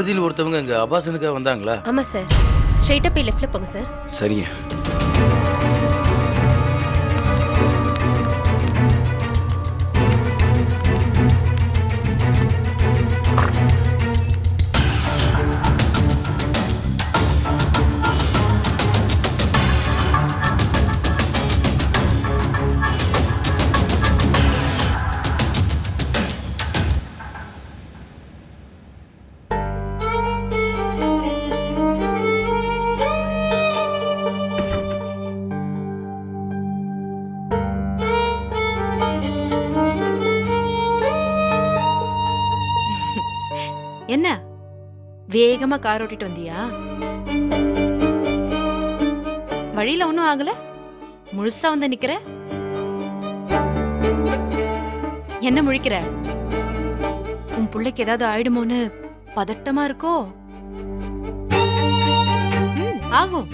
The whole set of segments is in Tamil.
ரேவதின்னு ஒருத்தவங்க இங்க அபாசனுக்காக வந்தாங்களா? ஆமா சார். ஸ்ட்ரைட்டா போய் லெஃப்ட்ல போங்க சார். சரிங்க. என்ன வேகமா கார் ஓட்டிட்டு வந்தியா? வழியில ஒண்ணும் ஆகல, முழுசா வந்து நிக்கிற. என்ன முழிக்கிற? உன் புள்ளைக்கு ஏதாவது ஆயிடுமோன்னு பதட்டமா இருக்கோ? ஆகும்,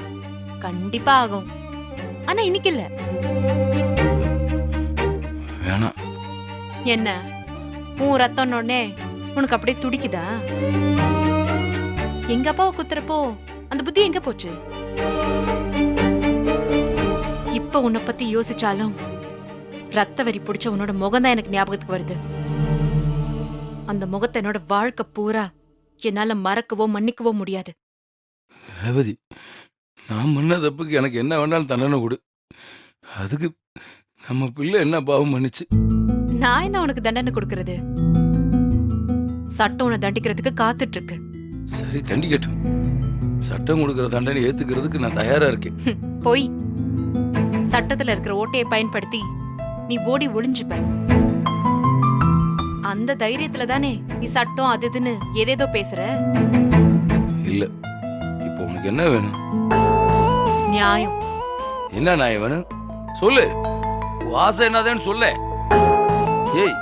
கண்டிப்பா ஆகும். ஆனா இன்னைக்கு இல்ல. வேணாம். என்ன உன் ரத்தம் உடனே உனக்கு அப்படியே துடிக்குதா? எங்க அப்பாவை குத்துறப்போ அந்த புத்தி எங்க போச்சு? இப்ப உன்னை பத்தி யோசிச்சாலும் ரத்த வரி பிடிச்ச உன்னோட முகம்தான் எனக்கு ஞாபகத்துக்கு வருது. அந்த முகத்தை என்னோட வாழ்க்கை பூரா என்னால மறக்கவோ மன்னிக்கவோ முடியாது. ரேவதி, நான் பண்ண தப்புக்கு எனக்கு என்ன வேணாலும் தண்டனை கொடு. அதுக்கு நம்ம பிள்ளை என்ன பாவம் பண்ணிச்சு? நான் என்ன உனக்கு தண்டனை கொடுக்கறது? சட்டம் உன்னை தண்டிக்கிறதுக்கு காத்துட்டு இருக்கு. சரி, தண்டிக்கட்டும். சட்டம் கொடுக்கிற தண்டனை ஏத்துக்கிறதுக்கு நான் தயாரா இருக்கேன். போய் சட்டத்துல இருக்கிற ஓட்டையை பயன்படுத்தி நீ ஓடி ஒளிஞ்சுப்ப. அந்த தைரியத்துல தானே நீ சட்டம் அது இதுன்னு ஏதேதோ பேசுற. இல்ல, இப்போ உனக்கு என்ன வேணும்? நியாயம். என்ன நியாயம் வேணும் சொல்லு. உன் ஆசை என்னதான்னு சொல்ல. ஏய்,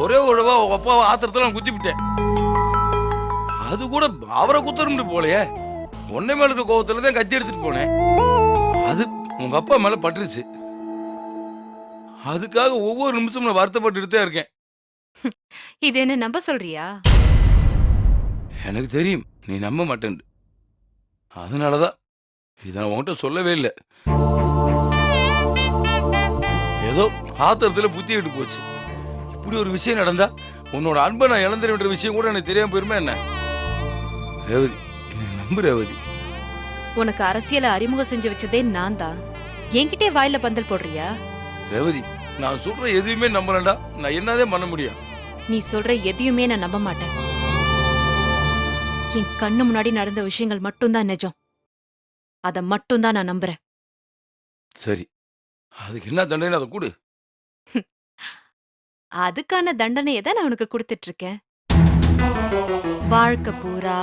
ஒரே ஒருவா உங்க அப்பாவை ஆத்திரத்துல குத்தி விட்டேன். அது கூட அவரை குத்தரும் போலையே, உன்னை மேல இருக்க கோவத்துல தான் கத்தி எடுத்துட்டு போனேன். அது உங்க அப்பா மேல பட்டுருச்சு. அதுக்காக ஒவ்வொரு நிமிஷமும் நான் வருத்தப்பட்டுட்டே இருக்கேன். இது என்ன நம்ப சொல்றியா? எனக்கு தெரியும் நீ நம்ப மாட்டேன். அதனாலதான் இதை நான் உன்கிட்ட சொல்லவே இல்லை. ஏதோ ஆத்திரத்துல புத்தி விட்டு போச்சு. இப்படி ஒரு விஷயம் நடந்தா உன்னோட அன்பை நான் இழந்துற விஷயம் கூட எனக்கு தெரியாம போயிருமே என்ன? ரேவதி, நம்பு ரேவதி. உனக்கு அரசியலை அறிமுகம் செஞ்சு வச்சதே நான் தான். என்கிட்டே வாயில பந்தல் போடுறியா? ரேவதி, நான் சொல்ற எதுவுமே நம்பலண்டா நான் என்னதான் பண்ண முடியும்? நீ சொல்ற எதையுமே நான் நம்ப மாட்டேன். என் கண்ணு முன்னாடி நடந்த விஷயங்கள் மட்டும்தான் நிஜம். அத மட்டும்தான் நான் நம்புறேன். சரி, அதுக்கு என்ன தண்டனை அதை கொடு. அதுக்கான தண்டனையை தான் நான் உனக்கு கொடுத்துட்டு இருக்கேன். வாழ்க்கை பூரா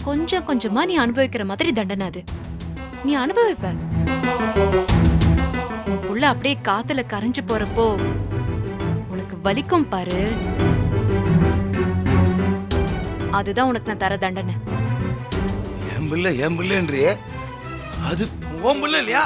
கொஞ்சம் கொஞ்சமா நீ அனுபவிக்கிற மாதிரி தண்டனை அது. நீ அனுபவிப்ப. உன் புள்ள அப்படியே காத்துல கரைஞ்சு போறப்போ உனக்கு வலிக்கும் பாரு. அதுதான் உனக்கு நான் தர தண்டனை. என் பிள்ளை என் பிள்ளைன்றியே, அது உன் பிள்ளை இல்லையா?